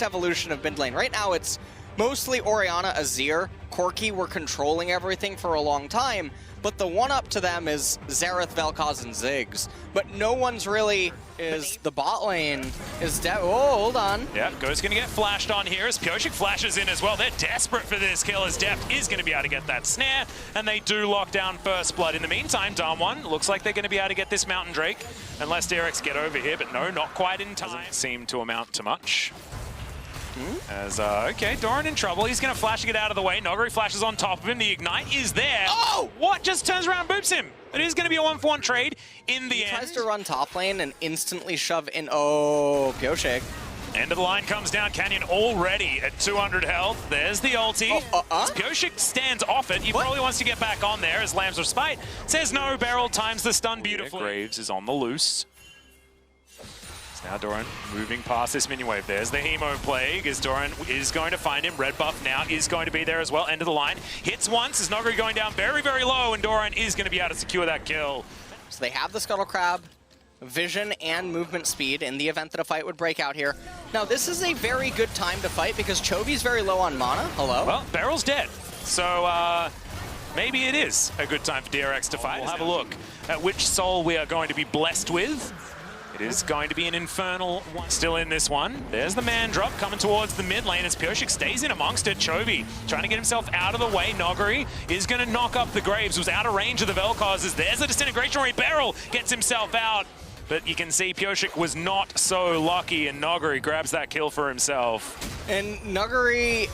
evolution of mid lane. Right now it's mostly Orianna, Azir, Corki were controlling everything for a long time, but the one-up to them is Xerath, Vel'Koz, and Ziggs. But no one's really is the bot lane is oh, hold on. Yeah, Ghost's gonna get flashed on here as Pyosik flashes in as well. They're desperate for this kill as Deft is gonna be able to get that snare, and they do lock down first blood. In the meantime, Damwon looks like they're gonna be able to get this Mountain Drake, unless DRX get over here, but no, not quite in time. Doesn't seem to amount to much. As, okay, Doran in trouble. He's going to flash to get out of the way. Noguri flashes on top of him. The Ignite is there. Oh! What? Just turns around and boops him. It is going to be a 1-for-1 trade in the end. He tries to run top lane and instantly shove in. Oh, Pyosik. End of the line comes down. Canyon already at 200 health. There's the ulti. Pyosik stands off it. He probably wants to get back on there as Lambs of Spite says no. Beryl times the stun beautifully. Graves is on the loose. Now Doran moving past this minion wave. There's the Hemo Plague as Doran is going to find him. Red buff now is going to be there as well. End of the line. Hits once as Noguri going down very, very low, and Doran is going to be able to secure that kill. So they have the Scuttle Crab, vision, and movement speed in the event that a fight would break out here. Now this is a very good time to fight because Chovy's very low on mana. Hello? Well, Beryl's dead. So maybe it is a good time for DRX to fight. We'll have a look at which soul we are going to be blessed with. It is going to be an Infernal one. Still in this one. There's the man drop coming towards the mid lane as Pyosik stays in amongst it. Chovy trying to get himself out of the way. Noguri is going to knock up the Graves. Was out of range of the Vel'Koz. There's a Disintegration Ray. Beryl gets himself out. But you can see Pyosik was not so lucky, and Noguri grabs that kill for himself. And Noguri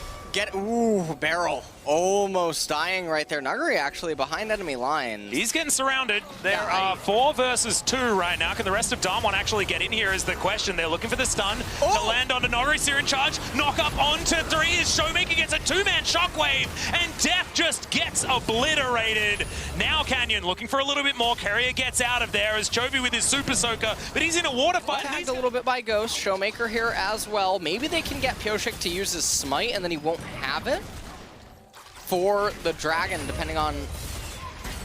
ooh, Beryl almost dying right there. Noguri actually behind enemy lines. He's getting surrounded. There are 4 versus 2 right now. Can the rest of Damwon actually get in here is the question. They're looking for the stun to land onto Noguri. Searing charge, knock up onto 3 as Showmaker gets a 2-man shockwave, and Deft just gets obliterated. Now Canyon looking for a little bit more. Carrier gets out of there as Chovy with his Super Soaker, but he's in a water fight. Tagged a little bit by Ghost. Showmaker here as well. Maybe they can get Pyosik to use his smite, and then he won't have it for the dragon, depending on...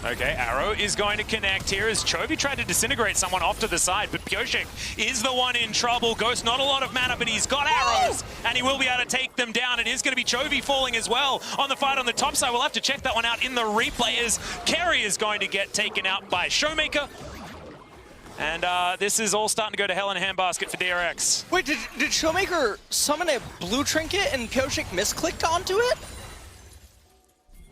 Okay, Arrow is going to connect here as Chovy tried to disintegrate someone off to the side, but Pyosik is the one in trouble. Ghost, not a lot of mana, but he's got arrows, and he will be able to take them down. It is going to be Chovy falling as well on the fight on the top side. We'll have to check that one out in the replay as Kerry is going to get taken out by Showmaker. And this is all starting to go to hell in a handbasket for DRX. Wait, did Showmaker summon a blue trinket and Pyosik misclicked onto it?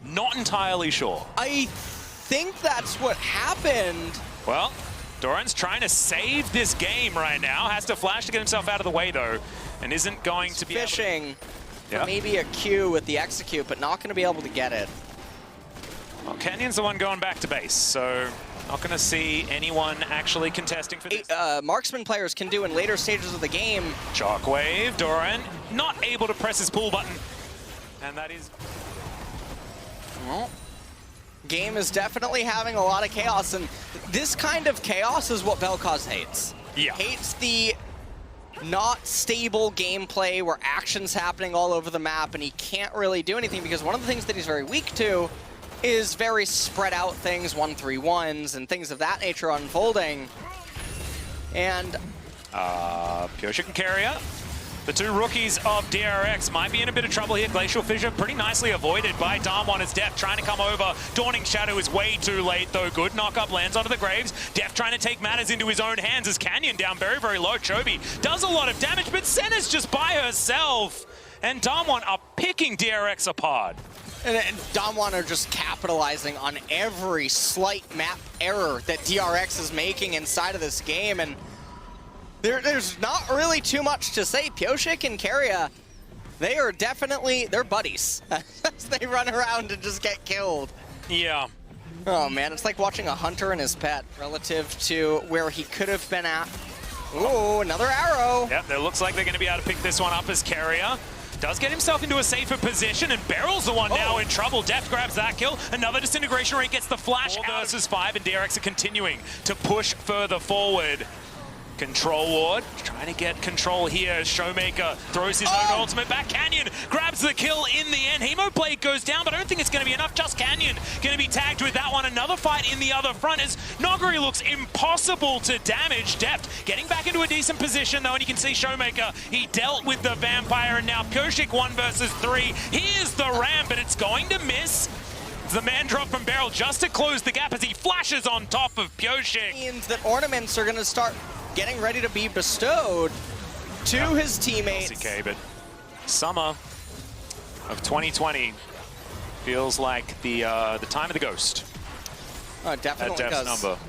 Not entirely sure. I think that's what happened. Well, Doran's trying to save this game right now. Has to flash to get himself out of the way, though, and isn't going to be fishing for maybe a Q with the execute, but not going to be able to get it. Well, Canyon's the one going back to base, so not going to see anyone actually contesting for this. Marksman players can do in later stages of the game. Shockwave, Doran not able to press his pull button, and that is... Well, game is definitely having a lot of chaos, and this kind of chaos is what Vel'Koz hates. Yeah. Hates the not stable gameplay where action's happening all over the map and he can't really do anything, because one of the things that he's very weak to is very spread out things, 1-3-1s and things of that nature unfolding. And Pyosik and Carrier, the 2 rookies of DRX, might be in a bit of trouble here. Glacial Fissure pretty nicely avoided by Damwon as Deft trying to come over. Dawning Shadow is way too late, though. Good knock-up lands onto the Graves. Deft trying to take matters into his own hands as Canyon down very, very low. Chovy does a lot of damage, but Senna's just by herself. And Damwon are picking DRX apart. And Damwon are just capitalizing on every slight map error that DRX is making inside of this game, and there's not really too much to say. Pyosik and Keria, they are definitely, they're buddies. They run around and just get killed. Yeah. Oh man, it's like watching a hunter and his pet relative to where he could have been at. Ooh, another arrow. Yep, it looks like they're going to be able to pick this one up as Keria does get himself into a safer position, and Beryl's the one now in trouble. Deft grabs that kill. Another Disintegration Rate gets the flash. 4 versus 5, and DRX are continuing to push further forward. Control ward, trying to get control here. Showmaker throws his own ultimate back. Canyon grabs the kill in the end. Hemoblade goes down, but I don't think it's going to be enough. Just Canyon going to be tagged with that one. Another fight in the other front as Noguri looks impossible to damage. Deft getting back into a decent position though, and you can see Showmaker, he dealt with the Vampire, and now Pyoshik 1 versus 3. Here's the ram, but it's going to miss. The man drop from Barrel just to close the gap as he flashes on top of Pyoshik. Means that ornaments are going to start getting ready to be bestowed to his teammates. LCK, but summer of 2020 feels like the time of the ghost. Oh, it definitely At Deft's does. number.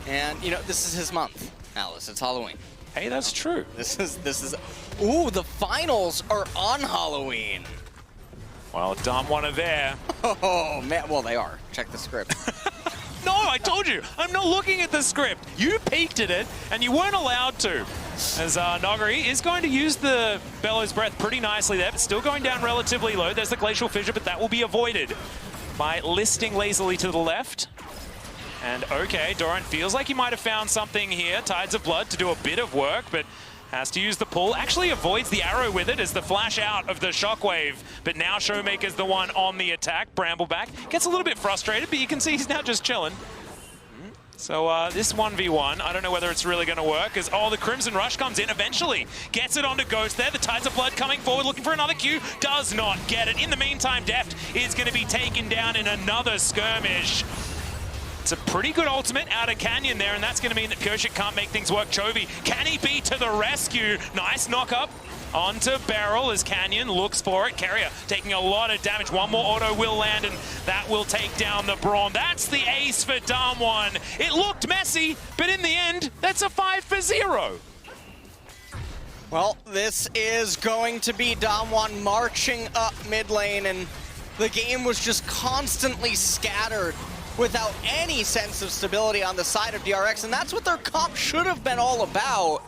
And you know, this is his month, Alice. It's Halloween. Hey, that's true. This is. Ooh, the finals are on Halloween. Well, Dom are there. Oh man, well they are. Check the script. No, I told you, I'm not looking at the script. You peeked at it, and you weren't allowed to. As Noguri is going to use the Bellows Breath pretty nicely there, but still going down relatively low. There's the Glacial Fissure, but that will be avoided by listing lazily to the left. And okay, Doran feels like he might have found something here. Tides of Blood to do a bit of work, but has to use the pull. Actually avoids the arrow with it as the flash out of the Shockwave. But now Showmaker's the one on the attack. Brambleback gets a little bit frustrated, but you can see he's now just chilling. So this 1v1, I don't know whether it's really going to work as, the Crimson Rush comes in eventually. Gets it onto Ghost there. The Tides of Blood coming forward, looking for another Q. Does not get it. In the meantime, Deft is going to be taken down in another skirmish. It's a pretty good ultimate out of Canyon there, and that's going to mean that Pyoshik can't make things work. Chovy, can he be to the rescue? Nice knock-up onto Barrel as Canyon looks for it. Carrier taking a lot of damage. One more auto will land, and that will take down the Braum. That's the ace for Damwon. It looked messy, but in the end, that's a 5-0. Well, this is going to be Damwon marching up mid lane, and the game was just constantly scattered without any sense of stability on the side of DRX, and that's what their comp should have been all about,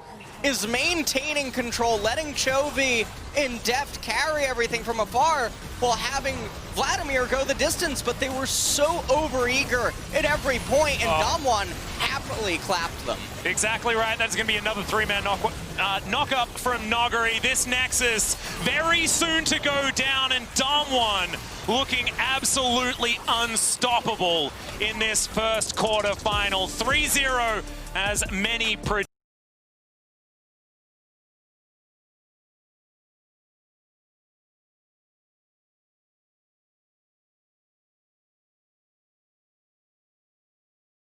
is maintaining control, letting Chovy and Deft carry everything from afar while having Vladimir go the distance, but they were so overeager at every point, and Damwon happily clapped them. Exactly right. That's going to be another 3-man knock-up from Noguri. This Nexus very soon to go down, and Damwon looking absolutely unstoppable in this first quarterfinal. 3-0 as many predicted.